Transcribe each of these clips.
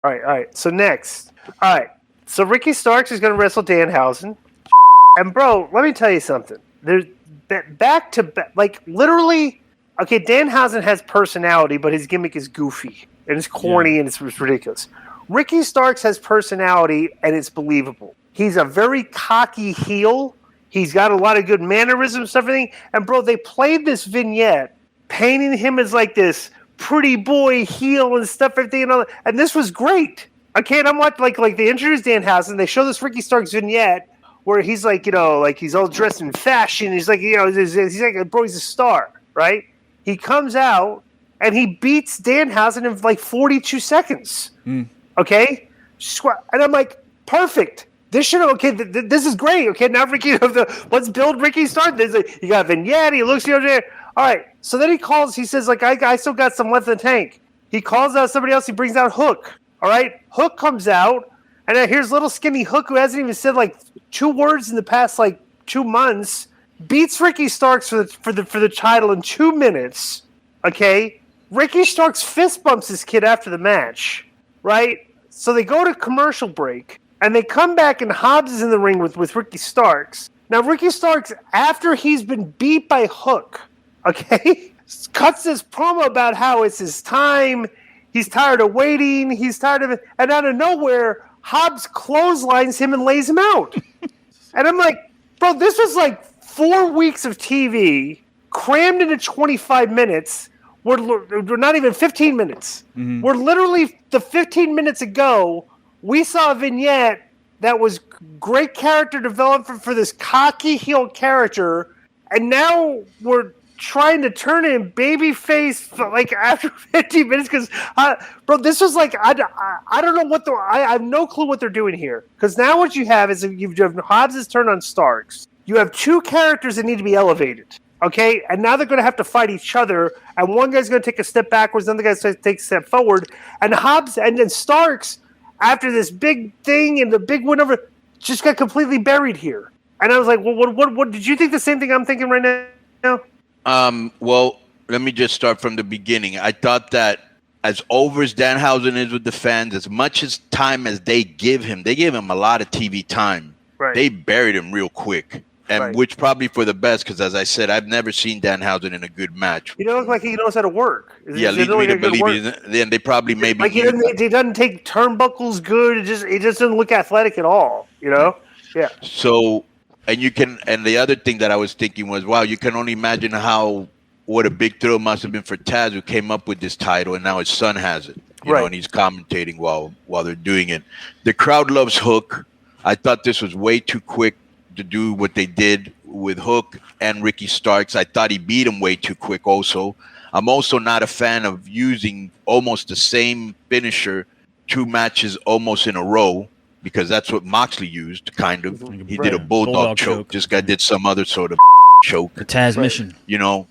All right. So next, all right. So Ricky Starks is going to wrestle Danhausen, and bro, let me tell you something. There's back to back, like literally. Okay, Danhausen has personality, but his gimmick is goofy and it's corny and it's ridiculous. Ricky Starks has personality and it's believable. He's a very cocky heel. He's got a lot of good mannerisms, everything. And bro, they played this vignette painting him as like this pretty boy heel and stuff, everything and all that. And this was great. Okay, and I'm watching like they introduced Danhausen. They show this Ricky Starks vignette where he's like, like he's all dressed in fashion. He's like, he's like, bro, he's a star, right? He comes out and he beats Danhausen in like 42 seconds. Okay, and I'm like, perfect. This should this is great. Okay, now Ricky, let's build Ricky Stark. You got Vignette. He looks there. All right. So then he calls. He says, like, I still got some left in the tank. He calls out somebody else. He brings out Hook. All right. Hook comes out, and then here's little skinny Hook who hasn't even said like 2 words in the past like 2 months. Beats Ricky Starks for the title in 2 minutes. Okay. Ricky Starks fist bumps this kid after the match. Right. So they go to commercial break. And they come back and Hobbs is in the ring with Ricky Starks. Now, Ricky Starks, after he's been beat by Hook, okay, cuts this promo about how it's his time. He's tired of waiting. He's tired of it. And out of nowhere, Hobbs clotheslines him and lays him out. And I'm like, bro, this was like 4 weeks of TV crammed into 25 minutes. We're not even 15 minutes. Mm-hmm. We're literally the 15 minutes ago. We saw a vignette that was great character development for this cocky heel character, and now we're trying to turn it in babyface like after 15 minutes. Because, bro, this was like I don't know I have no clue what they're doing here. Because now what you have is you have Hobbs' turn on Starks. You have 2 characters that need to be elevated. Okay, and now they're going to have to fight each other, and one guy's going to take a step backwards, the other guy's going to take a step forward, and Hobbs and then Starks. After this big thing and the big win over, just got completely buried here. And I was like, well, what did you think the same thing I'm thinking right now? Well, let me just start from the beginning. I thought that as over as Danhausen is with the fans, as much as time as they give him a lot of TV time. Right. They buried him real quick. And which probably for the best, because as I said, I've never seen Danhausen in a good match. He doesn't look like he knows how to work. Leads me to believe then they probably maybe like he doesn't take turnbuckles good. It just doesn't look athletic at all. Yeah. So and the other thing that I was thinking was, wow, you can only imagine what a big thrill must have been for Taz, who came up with this title, and now his son has it. You know, and he's commentating while they're doing it. The crowd loves Hook. I thought this was way too quick to do what they did with Hook and Ricky Starks. I thought he beat him way too quick also. I'm also not a fan of using almost the same finisher 2 matches almost in a row, because that's what Moxley used, kind of. He did a bulldog choke. This guy did some other sort of choke. The Taz mission. The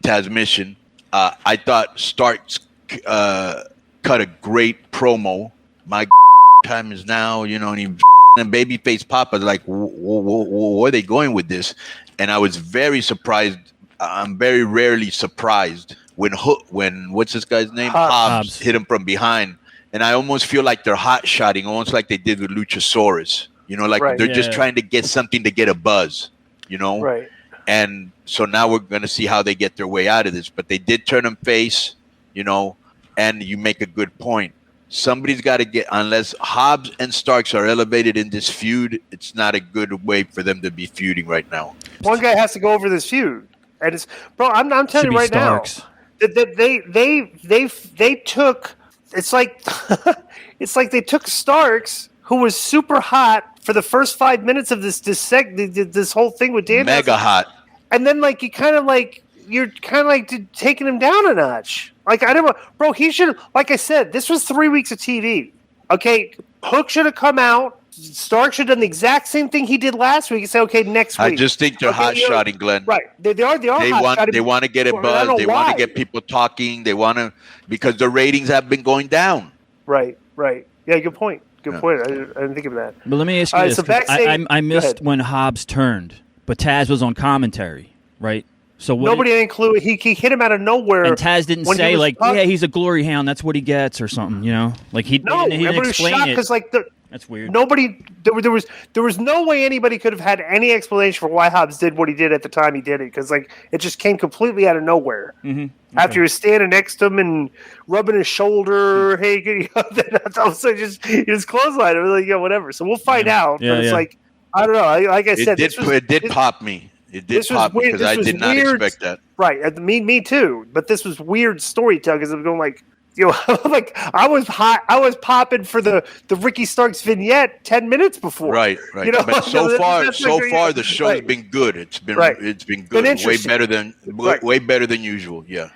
Taz mission. I thought Starks cut a great promo. My time is now, and he and babyface Papa's like, where are they going with this? And I was very surprised. I'm very rarely surprised when what's this guy's name? Hobbs hit him from behind. And I almost feel like they're hot-shotting, almost like they did with Luchasaurus. They're just trying to get something to get a buzz, Right. And so now we're going to see how they get their way out of this. But they did turn him face, and you make a good point. Somebody's got to get, unless Hobbs and Starks are elevated in this feud, it's not a good way for them to be feuding right now. One guy has to go over this feud, and it's, bro. I'm telling you right Starks. Now that they took. It's like it's like they took Starks, who was super hot for the first 5 minutes of this whole thing with Dan. Mega hot, and then you're taking him down a notch. Like, I don't know, bro. He should, like I said, this was 3 weeks of TV. Okay, Hook should have come out. Stark should have done the exact same thing he did last week and say, okay, next week. I just think they're hot-shotting, Glenn. Right, they are. They want to get a buzz. They want to get people talking. They want to, because the ratings have been going down. Right. Yeah, good point. Good point. I didn't think of that. But let me ask you this. So I missed when Hobbs turned, but Taz was on commentary, right? So nobody had any clue. He hit him out of nowhere. And Taz didn't say yeah, he's a glory hound. That's what he gets, or something. You know, like he didn't explain it. Because that's weird. Nobody there was no way anybody could have had any explanation for why Hobbs did what he did at the time he did it, because like it just came completely out of nowhere. Mm-hmm. After he was standing next to him and rubbing his shoulder, hey, then all of a sudden he just clotheslined him. Like, yeah, whatever. So we'll find out. But it's like, I don't know. Like I said, it did pop me. It did pop me because I did not expect that. Right, me too. But this was weird storytelling because I'm going like, like I was popping for the Ricky Starks vignette 10 minutes before. Right. You know? But so far the show's been good. It's been good. Way better than usual. Yeah.